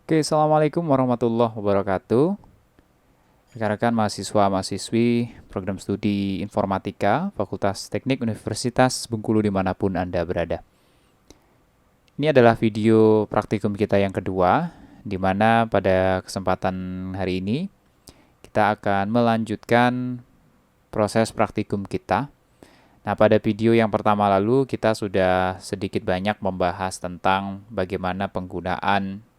Oke, Assalamualaikum warahmatullahi wabarakatuh. Rekan-rekan mahasiswa-mahasiswi program studi Informatika, Fakultas Teknik Universitas Bengkulu dimanapun Anda berada. Ini adalah video praktikum kita yang kedua, di mana pada kesempatan hari ini kita akan melanjutkan proses praktikum kita. Nah, pada video yang pertama lalu kita sudah sedikit banyak membahas tentang bagaimana penggunaan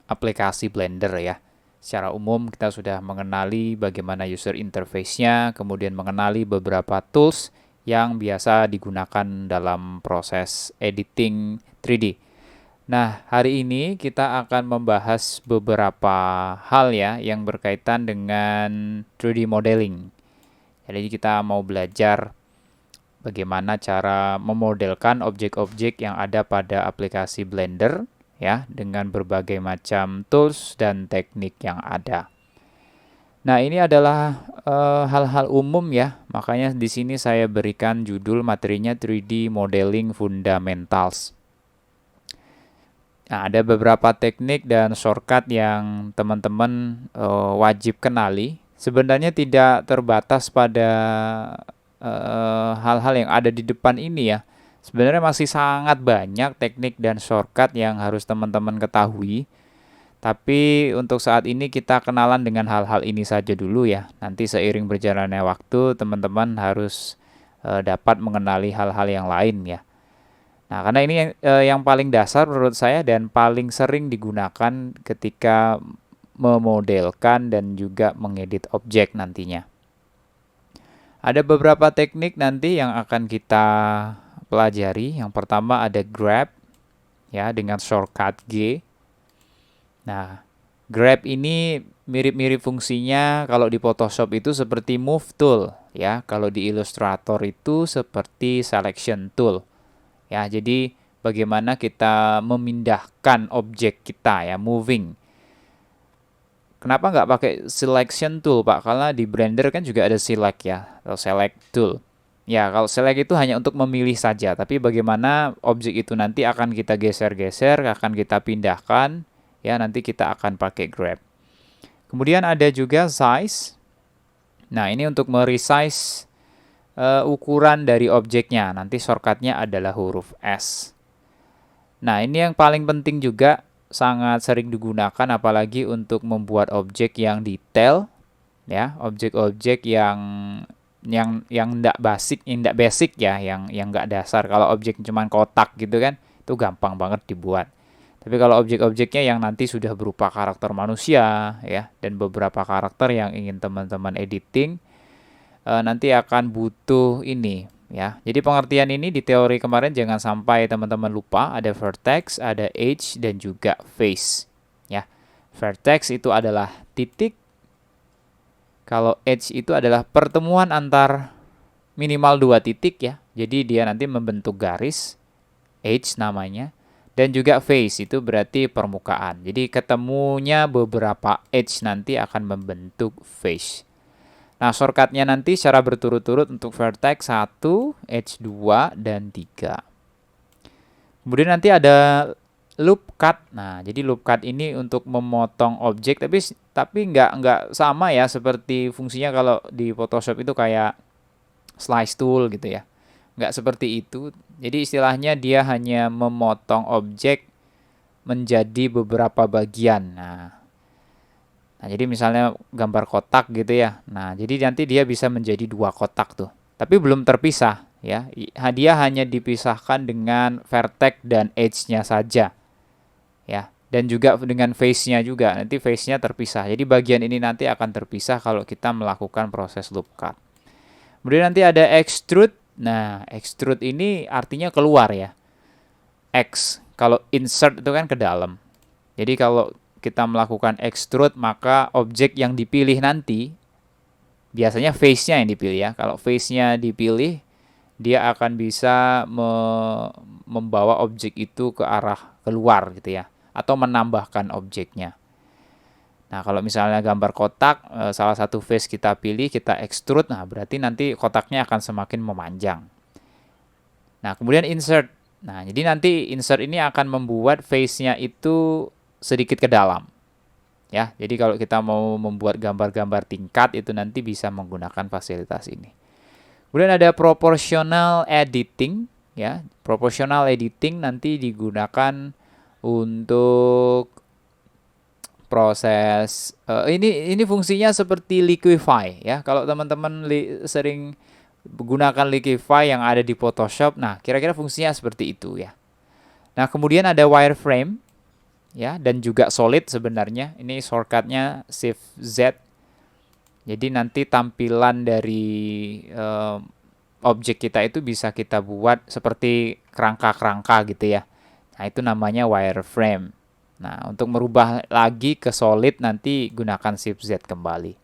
aplikasi Blender ya. Secara umum kita sudah mengenali bagaimana user interface-nya, kemudian mengenali beberapa tools yang biasa digunakan dalam proses editing 3D. Nah, hari ini kita akan membahas beberapa hal ya yang berkaitan dengan 3D modeling. Jadi kita mau belajar bagaimana cara memodelkan objek-objek yang ada pada aplikasi Blender ya dengan berbagai macam tools dan teknik yang ada. Nah, ini adalah hal-hal umum ya. Makanya di sini saya berikan judul materinya 3D Modeling Fundamentals. Nah, ada beberapa teknik dan shortcut yang teman-teman wajib kenali. Sebenarnya tidak terbatas pada hal-hal yang ada di depan ini ya. Sebenarnya masih sangat banyak teknik dan shortcut yang harus teman-teman ketahui. Tapi untuk saat ini kita kenalan dengan hal-hal ini saja dulu ya. Nanti seiring berjalannya waktu teman-teman harus dapat mengenali hal-hal yang lain ya. Nah, karena ini yang paling dasar menurut saya dan paling sering digunakan ketika memodelkan dan juga mengedit objek nantinya. Ada beberapa teknik nanti yang akan kita pelajari. Yang pertama ada grab ya dengan shortcut G. Nah, grab ini mirip-mirip fungsinya kalau di Photoshop itu seperti move tool ya. Kalau di Illustrator itu seperti selection tool. Ya, jadi bagaimana kita memindahkan objek kita ya, moving. Kenapa nggak pakai selection tool, Pak? Karena di Blender kan juga ada select ya, atau select tool. Ya, kalau select itu hanya untuk memilih saja, tapi bagaimana objek itu nanti akan kita geser-geser, akan kita pindahkan, ya nanti kita akan pakai grab. Kemudian ada juga size. Nah, ini untuk meresize ukuran dari objeknya. Nanti shortcutnya adalah huruf S. Nah, ini yang paling penting juga, sangat sering digunakan apalagi untuk membuat objek yang detail ya, objek-objek yang enggak basic ya, yang enggak dasar. Kalau objek cuma kotak gitu kan, itu gampang banget dibuat. Tapi kalau objek-objeknya yang nanti sudah berupa karakter manusia ya dan beberapa karakter yang ingin teman-teman editing, nanti akan butuh ini ya. Jadi pengertian ini di teori kemarin jangan sampai teman-teman lupa, ada vertex, ada edge dan juga face ya. Vertex itu adalah titik, kalau edge itu adalah pertemuan antar minimal dua titik ya. Jadi dia nanti membentuk garis, edge namanya, dan juga face itu berarti permukaan. Jadi ketemunya beberapa edge nanti akan membentuk face. Nah, shortcutnya nanti secara berturut-turut untuk vertex 1, edge 2, dan 3. Kemudian nanti ada loop cut. Nah, jadi loop cut ini untuk memotong objek, tapi nggak sama ya seperti fungsinya kalau di Photoshop itu kayak slice tool gitu ya. Nggak seperti itu. Jadi istilahnya dia hanya memotong objek menjadi beberapa bagian. Nah, jadi misalnya gambar kotak gitu ya. Nah, jadi nanti dia bisa menjadi dua kotak tuh. Tapi belum terpisah ya. Dia hanya dipisahkan dengan vertex dan edge-nya saja. Ya, dan juga dengan face-nya juga. Nanti face-nya terpisah. Jadi bagian ini nanti akan terpisah kalau kita melakukan proses loop cut. Kemudian nanti ada extrude. Nah, extrude ini artinya keluar ya. X. Kalau insert itu kan ke dalam. Jadi kalau kita melakukan extrude, maka objek yang dipilih nanti biasanya face-nya yang dipilih ya. Kalau face-nya dipilih, dia akan bisa membawa objek itu ke arah keluar gitu ya, atau menambahkan objeknya. Nah, kalau misalnya gambar kotak, salah satu face kita pilih, kita extrude, nah berarti nanti kotaknya akan semakin memanjang. Nah, kemudian insert. Nah, jadi nanti insert ini akan membuat face-nya itu sedikit ke dalam. Ya, jadi kalau kita mau membuat gambar-gambar tingkat itu nanti bisa menggunakan fasilitas ini. Kemudian ada proportional editing, ya. Proportional editing nanti digunakan untuk proses ini fungsinya seperti liquify, ya. Kalau teman-teman sering gunakan liquify yang ada di Photoshop, nah kira-kira fungsinya seperti itu, ya. Nah, kemudian ada wireframe, ya, dan juga solid sebenarnya. Ini shortcutnya Shift Z. Jadi nanti tampilan dari objek kita itu bisa kita buat seperti kerangka-kerangka gitu ya. Nah, itu namanya wireframe. Nah, untuk merubah lagi ke solid nanti gunakan Shift Z kembali.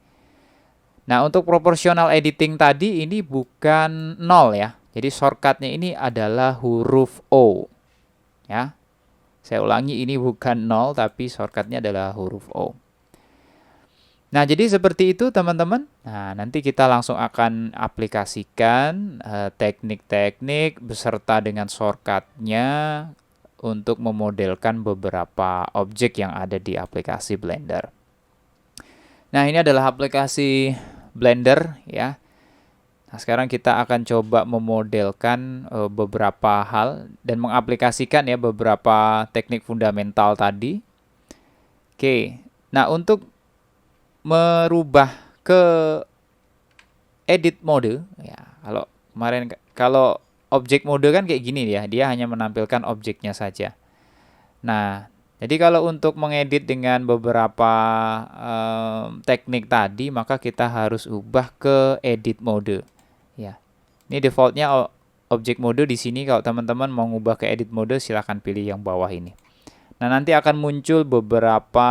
Nah, untuk proportional editing tadi ini bukan 0 ya. Jadi shortcutnya ini adalah huruf O. Ya. Saya ulangi, ini bukan 0 tapi shortcutnya adalah huruf O. Nah, jadi seperti itu teman-teman. Nah, nanti kita langsung akan aplikasikan teknik-teknik beserta dengan shortcutnya untuk memodelkan beberapa objek yang ada di aplikasi Blender. Nah, ini adalah aplikasi Blender, ya. Nah, sekarang kita akan coba memodelkan beberapa hal dan mengaplikasikan ya beberapa teknik fundamental tadi. Oke, nah untuk merubah ke edit mode, ya kalau objek mode kan kayak gini ya, dia hanya menampilkan objeknya saja. Nah, jadi kalau untuk mengedit dengan beberapa teknik tadi, maka kita harus ubah ke edit mode. Ya, ini defaultnya objek mode di sini. Kalau teman-teman mau ngubah ke edit mode, silahkan pilih yang bawah ini. Nah, nanti akan muncul beberapa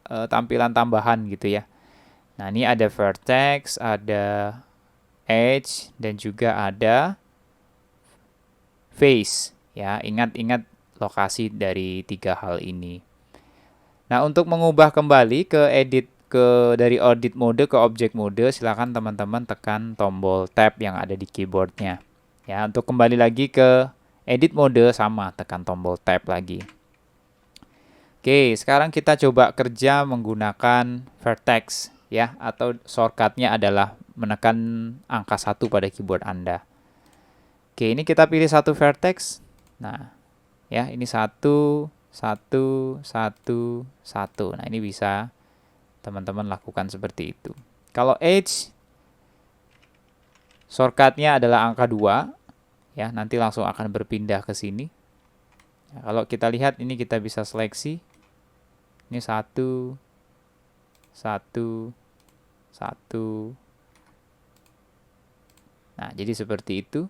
tampilan tambahan gitu ya. Nah, ini ada vertex, ada edge, dan juga ada face. Ya, ingat-ingat lokasi dari 3 hal ini. Nah, untuk mengubah kembali ke dari edit mode ke object mode, silakan teman-teman tekan tombol tab yang ada di keyboardnya. Ya, untuk kembali lagi ke edit mode sama tekan tombol tab lagi. Oke, sekarang kita coba kerja menggunakan vertex, ya, atau shortcutnya adalah menekan angka 1 pada keyboard Anda. Oke, ini kita pilih satu vertex. Nah, ya, ini 1, 1, 1, 1. Nah, ini bisa teman-teman lakukan seperti itu. Kalau edge, shortcutnya adalah angka 2. Ya, nanti langsung akan berpindah ke sini. Nah, kalau kita lihat, ini kita bisa seleksi. Ini 1, 1, 1. Nah, jadi seperti itu.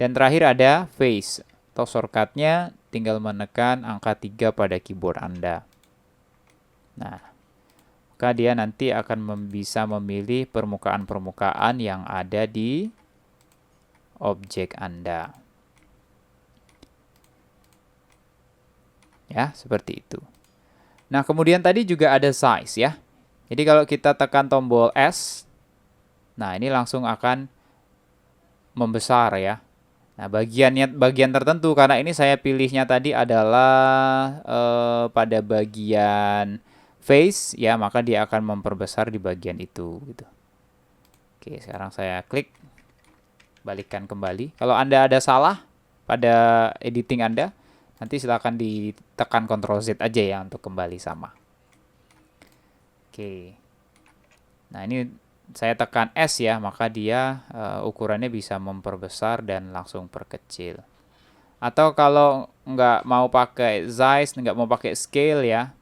Dan terakhir ada face. Atau shortcutnya tinggal menekan angka 3 pada keyboard Anda. Nah, maka dia nanti akan bisa memilih permukaan-permukaan yang ada di objek Anda. Ya, seperti itu. Nah, kemudian tadi juga ada size ya. Jadi kalau kita tekan tombol S, nah ini langsung akan membesar ya. Nah, bagian tertentu, karena ini saya pilihnya tadi adalah pada bagian face ya, maka dia akan memperbesar di bagian itu gitu. Oke, sekarang saya klik, balikkan kembali. Kalau Anda ada salah pada editing Anda, nanti silakan ditekan Ctrl Z aja ya untuk kembali sama. Oke. Nah, ini saya tekan S ya, maka dia ukurannya bisa memperbesar dan langsung perkecil. Atau kalau nggak mau pakai size, nggak mau pakai scale ya,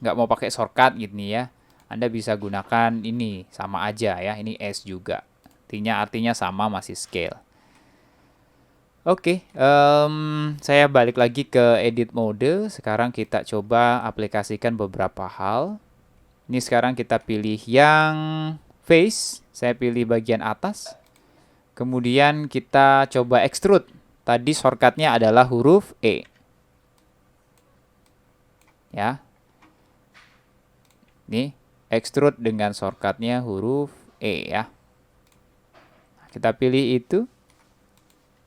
nggak mau pakai shortcut gitu nih ya, Anda bisa gunakan ini, sama aja ya, ini S juga. Artinya sama, masih scale. Oke, saya balik lagi ke edit mode. Sekarang kita coba aplikasikan beberapa hal. Ini sekarang kita pilih yang face, saya pilih bagian atas. Kemudian kita coba extrude. Tadi shortcutnya adalah huruf E. Ya. Nih, extrude dengan shortcutnya huruf E ya. Kita pilih itu.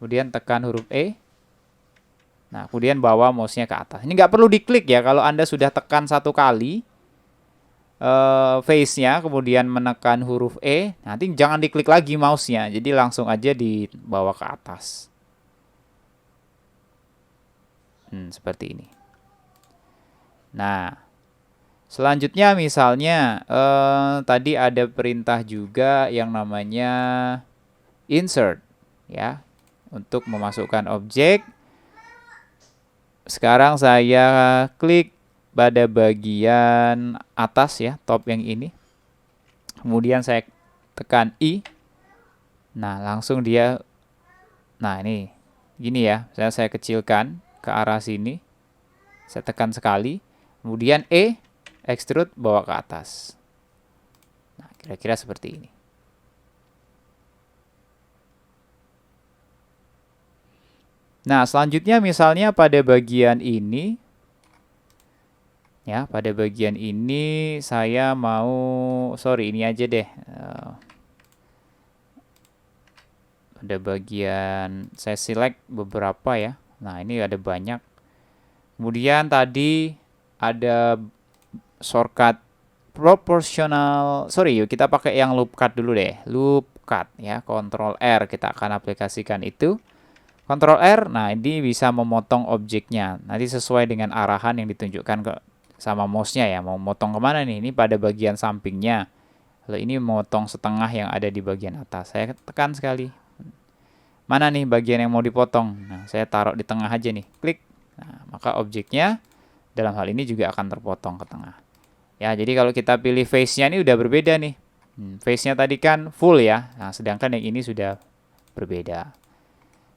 Kemudian tekan huruf E. Nah, kemudian bawa mouse-nya ke atas. Ini nggak perlu diklik ya, kalau Anda sudah tekan satu kali face-nya, kemudian menekan huruf E, nanti jangan diklik lagi mouse-nya, jadi langsung aja dibawa ke atas. Seperti ini. Nah, selanjutnya misalnya tadi ada perintah juga yang namanya insert, ya, untuk memasukkan objek. Sekarang saya klik pada bagian atas ya, top yang ini. Kemudian saya tekan I. Nah, langsung dia, nah ini, gini ya, saya kecilkan ke arah sini. Saya tekan sekali. Kemudian E, extrude, bawa ke atas. Nah, kira-kira seperti ini. Nah, selanjutnya misalnya pada bagian ini, ya, pada bagian ini saya mau, sorry, ini aja deh. Pada bagian saya select beberapa ya. Nah, ini ada banyak. Kemudian tadi ada shortcut proporsional. Sorry, yuk kita pakai yang loop cut dulu deh. Loop cut ya, Ctrl R kita akan aplikasikan itu. Ctrl R, nah ini bisa memotong objeknya. Nanti sesuai dengan arahan yang ditunjukkan ke sama mouse-nya ya. Mau motong kemana nih? Ini pada bagian sampingnya. Kalau ini memotong setengah yang ada di bagian atas. Saya tekan sekali. Mana nih bagian yang mau dipotong? Nah, saya taruh di tengah aja nih. Klik. Nah, maka objeknya dalam hal ini juga akan terpotong ke tengah. Ya, jadi kalau kita pilih face-nya ini udah berbeda nih. Face-nya tadi kan full ya. Nah, sedangkan yang ini sudah berbeda.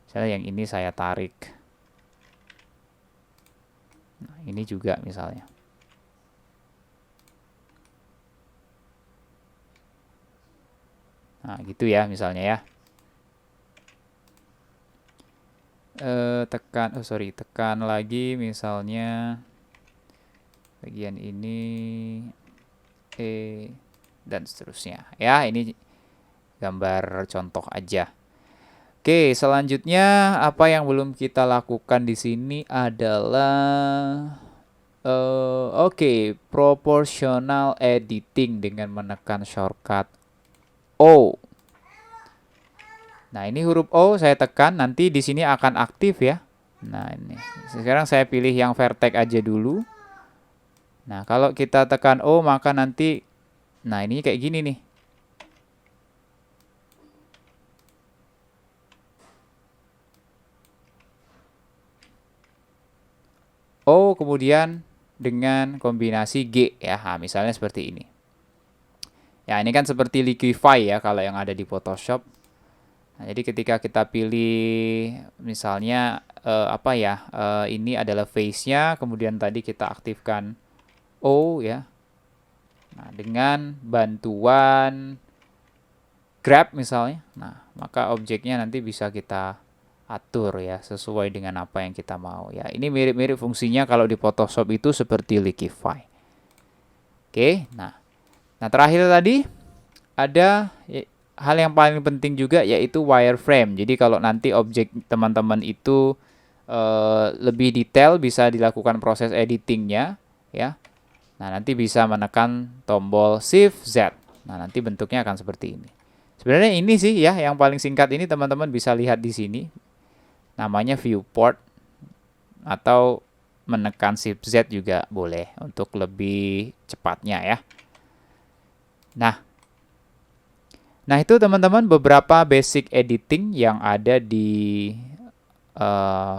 Misalnya yang ini saya tarik. Nah, ini juga misalnya. Nah, gitu ya misalnya ya. Tekan lagi misalnya bagian ini dan seterusnya. Ya, ini gambar contoh aja. Oke, selanjutnya apa yang belum kita lakukan di sini adalah proportional editing dengan menekan shortcut O. Nah, ini huruf O saya tekan, nanti di sini akan aktif ya. Nah, ini. Sekarang saya pilih yang vertex aja dulu. Nah, kalau kita tekan O maka nanti, nah ini kayak gini nih. O kemudian dengan kombinasi G ya, nah, misalnya seperti ini. Ya, ini kan seperti liquify ya kalau yang ada di Photoshop. Nah, jadi ketika kita pilih misalnya ini adalah face-nya, kemudian tadi kita aktifkan O ya. Nah, dengan bantuan grab misalnya, nah maka objeknya nanti bisa kita atur ya sesuai dengan apa yang kita mau ya. Ini mirip-mirip fungsinya kalau di Photoshop itu seperti liquify. Oke, nah terakhir tadi ada hal yang paling penting juga yaitu wireframe. Jadi kalau nanti objek teman-teman itu lebih detail bisa dilakukan proses editingnya ya. Nah, nanti bisa menekan tombol Shift Z. Nah, nanti bentuknya akan seperti ini. Sebenarnya ini sih ya yang paling singkat ini teman-teman bisa lihat di sini. Namanya viewport atau menekan Shift Z juga boleh untuk lebih cepatnya ya. Nah, itu teman-teman beberapa basic editing yang ada di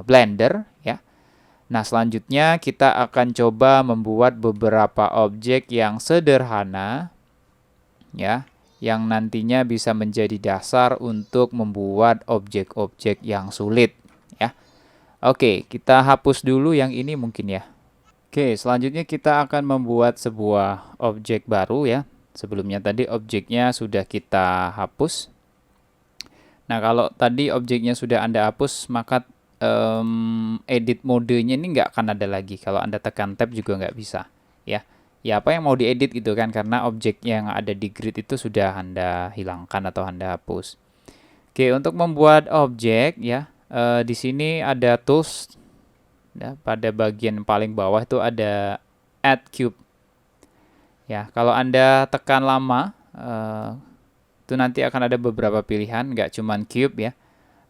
Blender ya. Nah, selanjutnya kita akan coba membuat beberapa objek yang sederhana ya, yang nantinya bisa menjadi dasar untuk membuat objek-objek yang sulit ya. Oke, kita hapus dulu yang ini mungkin ya. Oke, selanjutnya kita akan membuat sebuah objek baru ya. Sebelumnya tadi objeknya sudah kita hapus. Nah, kalau tadi objeknya sudah Anda hapus, maka edit modenya ini nggak akan ada lagi. Kalau Anda tekan tab juga nggak bisa. Ya, apa yang mau diedit gitu kan, karena objek yang ada di grid itu sudah Anda hilangkan atau Anda hapus. Oke, untuk membuat objek ya, di sini ada tools Ya, pada bagian paling bawah itu ada Add Cube. Ya, kalau Anda tekan lama, itu nanti akan ada beberapa pilihan, nggak cuman cube ya.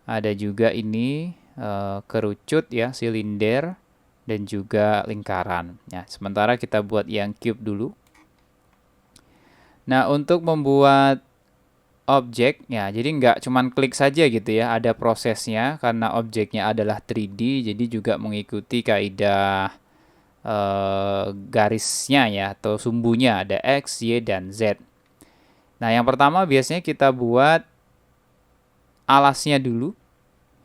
Ada juga ini kerucut ya, silinder, dan juga lingkaran. Ya, sementara kita buat yang cube dulu. Nah, untuk membuat objek, ya jadi nggak cuman klik saja gitu ya, ada prosesnya karena objeknya adalah 3D, jadi juga mengikuti kaidah garisnya ya atau sumbunya ada X, Y, dan Z. Nah, yang pertama biasanya kita buat alasnya dulu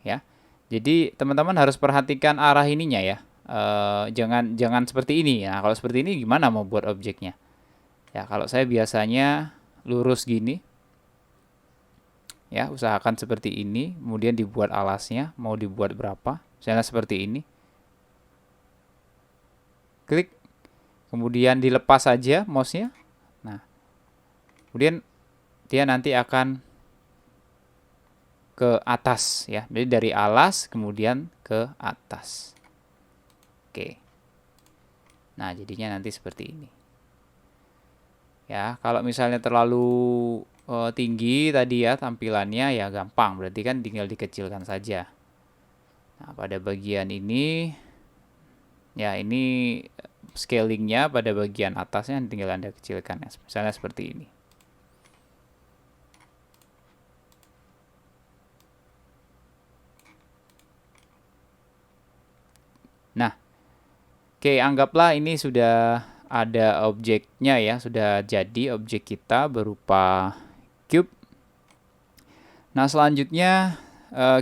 ya. Jadi teman-teman harus perhatikan arah ininya ya. Jangan seperti ini. Nah, kalau seperti ini gimana mau buat objeknya? Ya, kalau saya biasanya lurus gini. Ya, usahakan seperti ini, kemudian dibuat alasnya, mau dibuat berapa? Misalnya seperti ini. Klik, kemudian dilepas saja mouse-nya. Nah, kemudian dia nanti akan ke atas ya. Jadi dari alas kemudian ke atas. Oke. Nah, jadinya nanti seperti ini. Ya, kalau misalnya terlalu tinggi tadi ya tampilannya ya gampang, berarti kan tinggal dikecilkan saja. Nah, pada bagian ini ya ini scalingnya pada bagian atasnya tinggal Anda kecilkan ya. Misalnya seperti ini. Nah, oke, anggaplah ini sudah ada objeknya ya, sudah jadi objek kita berupa cube. Nah, selanjutnya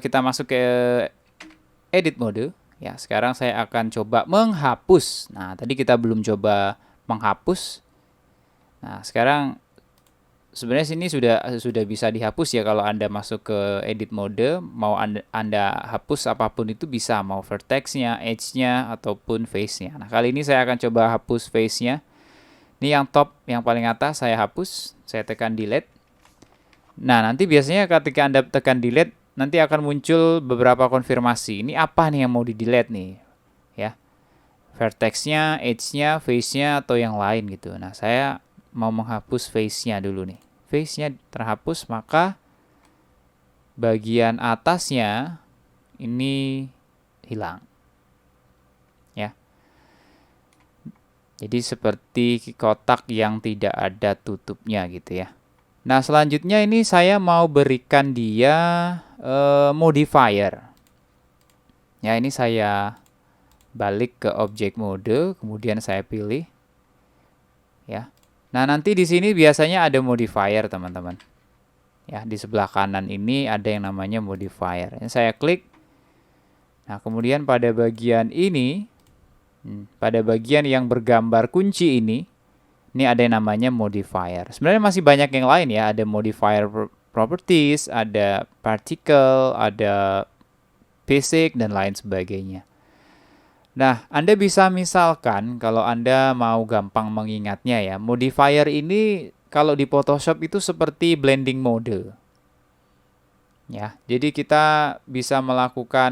kita masuk ke edit mode. Ya, sekarang saya akan coba menghapus. Nah, tadi kita belum coba menghapus. Nah, sekarang sebenarnya sini sudah bisa dihapus ya kalau Anda masuk ke edit mode, mau Anda hapus apapun itu bisa, mau vertexnya, edge-nya ataupun face-nya. Nah, kali ini saya akan coba hapus face-nya. Ini yang top, yang paling atas saya hapus, saya tekan delete. Nah, nanti biasanya ketika Anda tekan delete, nanti akan muncul beberapa konfirmasi. Ini apa nih yang mau di-delete nih? Ya. Vertexnya, edge-nya, face-nya atau yang lain gitu. Nah, saya mau menghapus face-nya dulu nih. Face-nya terhapus, maka bagian atasnya ini hilang. Ya. Jadi seperti kotak yang tidak ada tutupnya gitu ya. Nah, selanjutnya ini saya mau berikan dia modifier. Ya, ini saya balik ke object mode, kemudian saya pilih. Ya. Nah, nanti di sini biasanya ada modifier, teman-teman. Ya, di sebelah kanan ini ada yang namanya modifier. Ini saya klik. Nah, kemudian pada bagian ini, pada bagian yang bergambar kunci ini ada yang namanya modifier. Sebenarnya masih banyak yang lain ya. Ada modifier properties, ada particle, ada basic, dan lain sebagainya. Nah, Anda bisa misalkan kalau Anda mau gampang mengingatnya ya, modifier ini kalau di Photoshop itu seperti blending mode. Ya, jadi kita bisa melakukan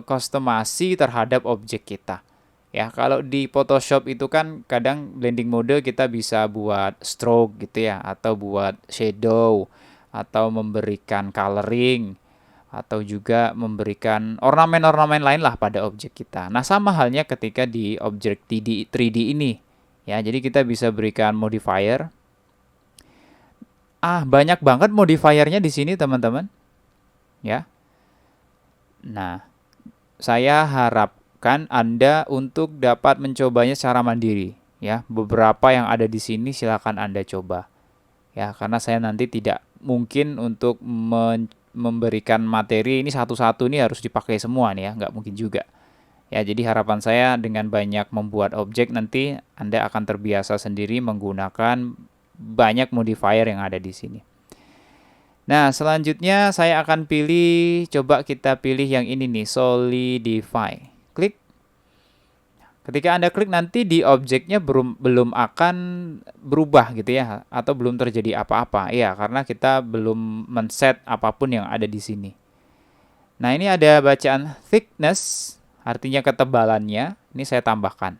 customasi terhadap objek kita. Ya, kalau di Photoshop itu kan kadang blending mode kita bisa buat stroke gitu ya, atau buat shadow, atau memberikan coloring, atau juga memberikan ornamen-ornamen lain lah pada objek kita. Nah, sama halnya ketika di objek 3D ini. Ya, jadi kita bisa berikan modifier. Banyak banget modifiernya di sini, teman-teman. Ya. Nah, saya harapkan Anda untuk dapat mencobanya secara mandiri. Ya, beberapa yang ada di sini silakan Anda coba. Ya, karena saya nanti tidak mungkin untuk memberikan materi ini satu-satu ini harus dipakai semua nih ya, nggak mungkin juga. Ya, jadi harapan saya dengan banyak membuat objek nanti Anda akan terbiasa sendiri menggunakan banyak modifier yang ada di sini. Nah, selanjutnya saya akan coba kita pilih yang ini nih, Solidify. Klik. Ketika Anda klik nanti di objeknya belum akan berubah gitu ya, atau belum terjadi apa-apa. Ya, karena kita belum men-set apapun yang ada di sini. Nah, ini ada bacaan thickness. artinya ketebalannya, ini saya tambahkan.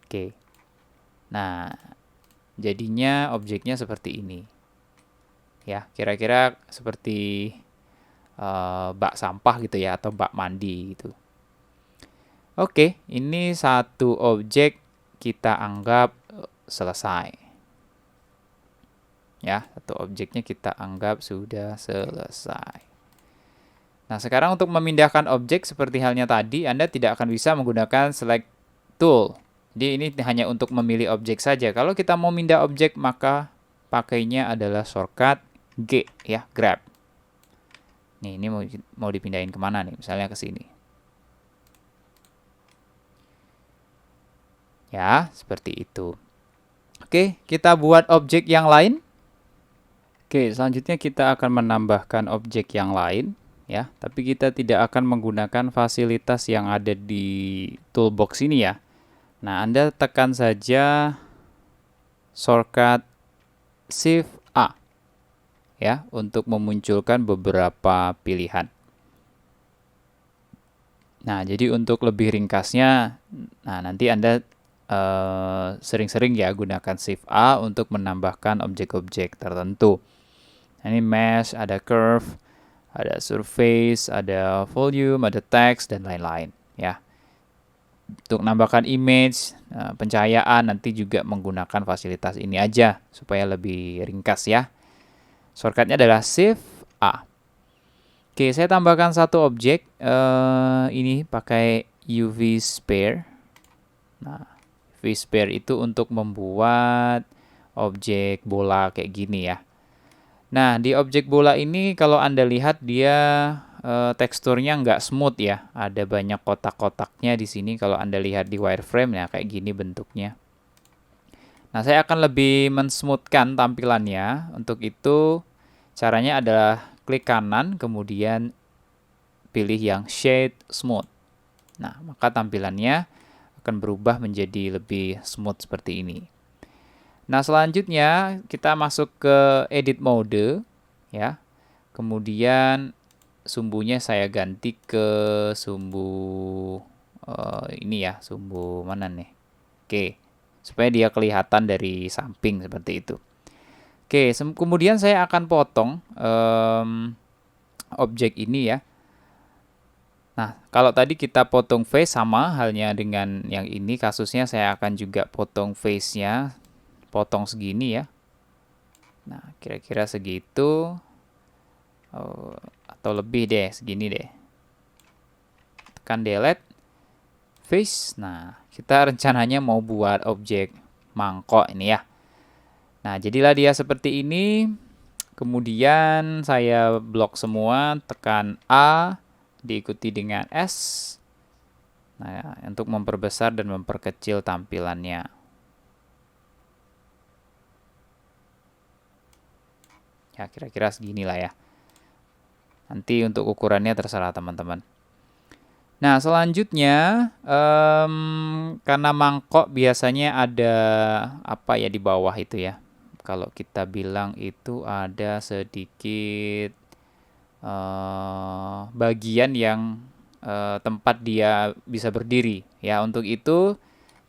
Oke. Nah, jadinya objeknya seperti ini. Ya, kira-kira seperti bak sampah gitu ya, atau bak mandi gitu. Oke, ini satu objek kita anggap selesai. Ya, satu objeknya kita anggap sudah selesai. Nah, sekarang untuk memindahkan objek seperti halnya tadi, Anda tidak akan bisa menggunakan select tool. Jadi ini hanya untuk memilih objek saja. Kalau kita mau pindah objek, maka pakainya adalah shortcut G, ya, grab. Nih, ini mau dipindahin kemana nih? Misalnya ke sini. Ya, seperti itu. Oke, kita buat objek yang lain. Oke, selanjutnya kita akan menambahkan objek yang lain, ya. Tapi kita tidak akan menggunakan fasilitas yang ada di toolbox ini ya. Nah, Anda tekan saja shortcut Shift A, ya, untuk memunculkan beberapa pilihan. Nah, jadi untuk lebih ringkasnya, nah nanti Anda sering-sering ya gunakan Shift A untuk menambahkan objek-objek tertentu. Ini mesh, ada curve, ada surface, ada volume, ada text, dan lain-lain. Ya. Untuk menambahkan image, pencahayaan nanti juga menggunakan fasilitas ini aja supaya lebih ringkas ya. Shortcutnya adalah Shift A. Oke, saya tambahkan satu objek. Ini pakai UV Sphere. Nah, UV Sphere itu untuk membuat objek bola kayak gini ya. Nah, di objek bola ini kalau Anda lihat dia teksturnya nggak smooth ya. Ada banyak kotak-kotaknya di sini kalau Anda lihat di wireframe ya, kayak gini bentuknya. Nah, saya akan lebih mensmoothkan tampilannya. Untuk itu, caranya adalah klik kanan, kemudian pilih yang Shade Smooth. Nah, maka tampilannya akan berubah menjadi lebih smooth seperti ini. Nah, selanjutnya kita masuk ke edit mode ya. Kemudian sumbunya saya ganti ke sumbu ini ya, sumbu mana nih? Oke, supaya dia kelihatan dari samping seperti itu. Oke, kemudian saya akan potong objek ini ya. Nah, kalau tadi kita potong face sama halnya dengan yang ini, kasusnya saya akan juga potong face-nya. Potong segini ya. Nah, kira-kira segitu. Atau lebih deh, segini deh. Tekan delete. Face. Nah, kita rencananya mau buat objek mangkok ini ya. Nah, jadilah dia seperti ini. Kemudian saya blok semua, tekan A, diikuti dengan S. Nah, untuk memperbesar dan memperkecil tampilannya. Ya, kira-kira seginilah ya. Nanti untuk ukurannya terserah teman-teman. Nah, selanjutnya, karena mangkok biasanya ada apa ya di bawah itu ya. Kalau kita bilang itu ada sedikit bagian yang tempat dia bisa berdiri. Ya, untuk itu,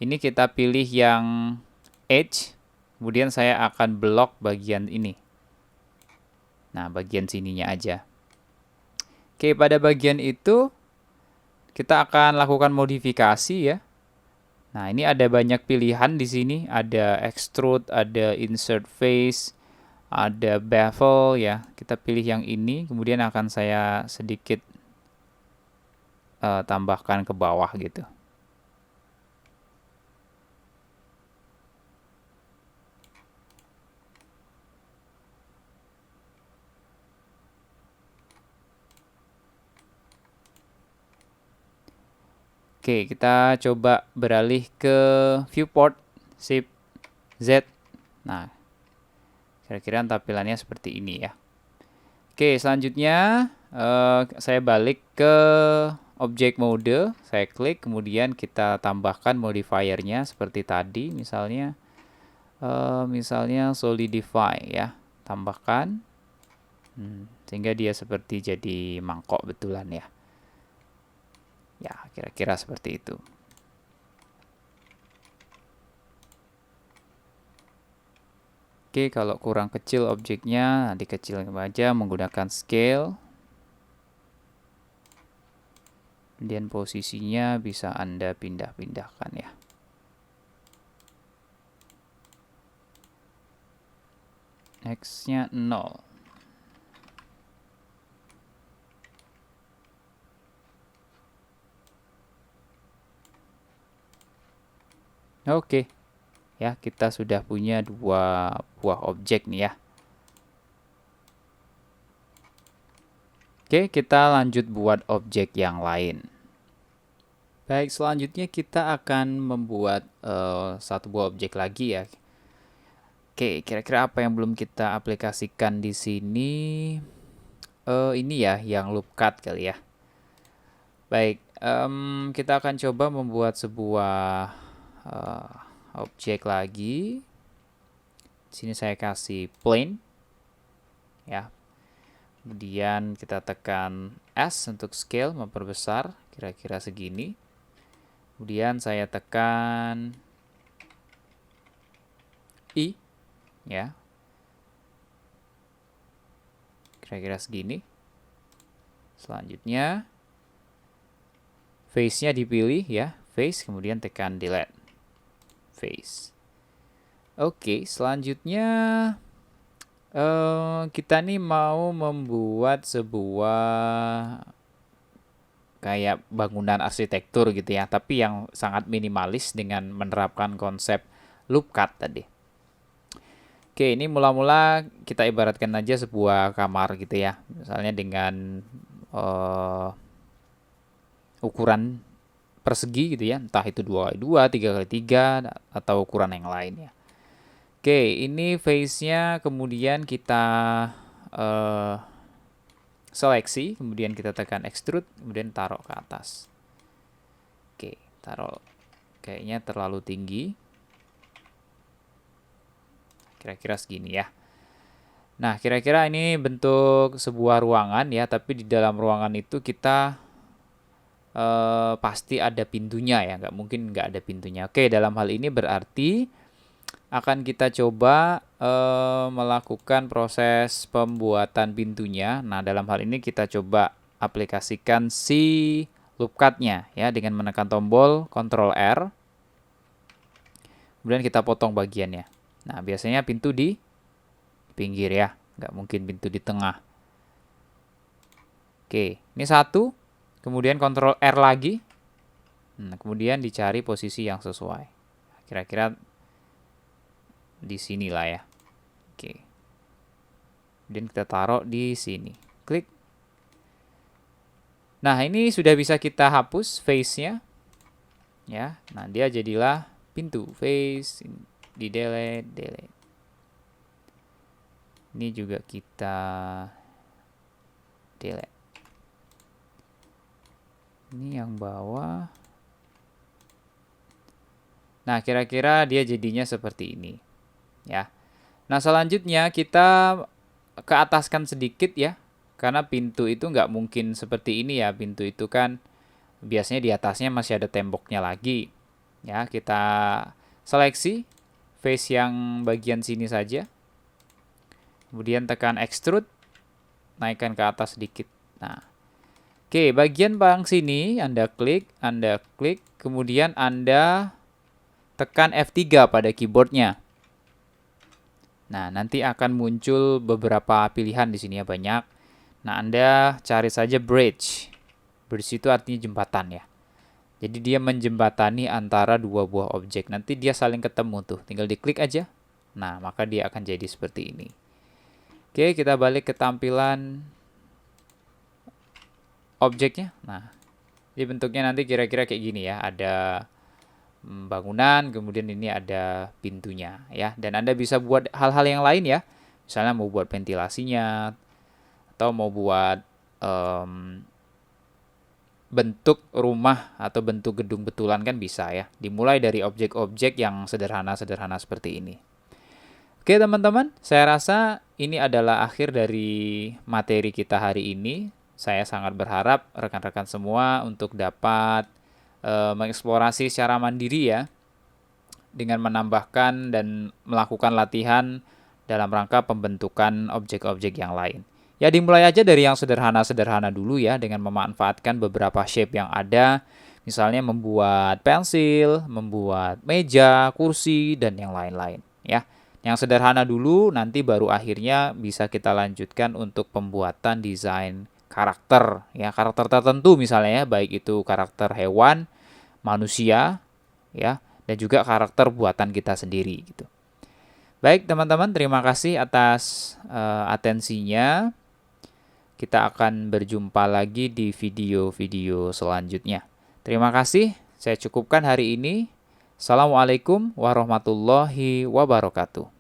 ini kita pilih yang edge. Kemudian saya akan blok bagian ini. Nah, bagian sininya aja. Oke, pada bagian itu kita akan lakukan modifikasi ya. Nah, ini ada banyak pilihan di sini. Ada extrude, ada insert face, ada bevel ya. Kita pilih yang ini. Kemudian akan saya sedikit tambahkan ke bawah gitu. Oke, kita coba beralih ke viewport, Shift Z. Nah, kira-kira tampilannya seperti ini ya. Oke, selanjutnya saya balik ke object mode, saya klik, kemudian kita tambahkan modifiernya seperti tadi, misalnya solidify ya, tambahkan, sehingga dia seperti jadi mangkok betulan ya. Ya, kira-kira seperti itu. Oke, kalau kurang kecil objeknya, dikecilin aja menggunakan scale. Kemudian posisinya bisa Anda pindah-pindahkan ya. X-nya 0. Oke. Ya, kita sudah punya 2 buah objek nih ya. Oke, kita lanjut buat objek yang lain. Baik, selanjutnya kita akan membuat satu buah objek lagi ya. Oke, kira-kira apa yang belum kita aplikasikan di sini? Ini ya, yang loop cut kali ya. Baik, kita akan coba membuat sebuah objek lagi. Di sini saya kasih plane, ya. Kemudian kita tekan S untuk scale, memperbesar, kira-kira segini. Kemudian saya tekan I, ya. Kira-kira segini. Selanjutnya face-nya dipilih ya, face, kemudian tekan delete. Face. Oke, selanjutnya kita nih mau membuat sebuah kayak bangunan arsitektur gitu ya, tapi yang sangat minimalis dengan menerapkan konsep loop cut tadi. Oke, ini mula-mula kita ibaratkan aja sebuah kamar gitu ya, misalnya dengan ukuran persegi gitu ya, entah itu 2x2, 3x3, atau ukuran yang lain ya. Oke, ini face-nya kemudian kita seleksi, kemudian kita tekan extrude, kemudian taruh ke atas. Oke, taruh, kayaknya terlalu tinggi. Kira-kira segini ya. Nah, kira-kira ini bentuk sebuah ruangan ya, tapi di dalam ruangan itu kita pasti ada pintunya ya, nggak mungkin nggak ada pintunya. Oke, dalam hal ini berarti akan kita coba melakukan proses pembuatan pintunya. Nah, dalam hal ini kita coba aplikasikan si loop cut-nya ya, dengan menekan tombol Ctrl R. Kemudian kita potong bagiannya. Nah, biasanya pintu di pinggir ya, nggak mungkin pintu di tengah. Oke, ini satu. Kemudian Ctrl R lagi. Nah, kemudian dicari posisi yang sesuai. Kira-kira di sini lah ya. Oke. Kemudian kita taruh di sini. Klik. Nah, ini sudah bisa kita hapus face-nya. Ya. Nah, dia jadilah pintu. Face, di delete, delete. Ini juga kita delete. Ini yang bawah. Nah, kira-kira dia jadinya seperti ini. Ya. Nah, selanjutnya kita ke ataskan sedikit ya. Karena pintu itu nggak mungkin seperti ini ya. Pintu itu kan biasanya di atasnya masih ada temboknya lagi. Ya, kita seleksi face yang bagian sini saja. Kemudian tekan extrude, naikkan ke atas sedikit. Nah, oke, bagian bang sini Anda klik, kemudian Anda tekan F3 pada keyboardnya. Nah, nanti akan muncul beberapa pilihan di sini ya, banyak. Nah, Anda cari saja bridge. Bridge itu artinya jembatan ya. Jadi dia menjembatani antara dua buah objek. Nanti dia saling ketemu tuh. Tinggal diklik aja. Nah, maka dia akan jadi seperti ini. Oke, kita balik ke tampilan objeknya. Nah, jadi bentuknya nanti kira-kira kayak gini ya. Ada bangunan, kemudian ini ada pintunya ya. Dan Anda bisa buat hal-hal yang lain ya. Misalnya mau buat ventilasinya, atau mau buat bentuk rumah atau bentuk gedung betulan kan bisa ya. Dimulai dari objek-objek yang sederhana-sederhana seperti ini. Oke teman-teman, saya rasa ini adalah akhir dari materi kita hari ini. Saya sangat berharap rekan-rekan semua untuk dapat mengeksplorasi secara mandiri ya, dengan menambahkan dan melakukan latihan dalam rangka pembentukan objek-objek yang lain. Ya dimulai aja dari yang sederhana-sederhana dulu ya, dengan memanfaatkan beberapa shape yang ada, misalnya membuat pensil, membuat meja, kursi, dan yang lain-lain ya. Yang sederhana dulu, nanti baru akhirnya bisa kita lanjutkan untuk pembuatan desain karakter ya, karakter tertentu misalnya ya, baik itu karakter hewan, manusia ya, dan juga karakter buatan kita sendiri gitu. Baik teman-teman, terima kasih atas atensinya. Kita akan berjumpa lagi di video-video selanjutnya. Terima kasih, saya cukupkan hari ini. Assalamualaikum warahmatullahi wabarakatuh.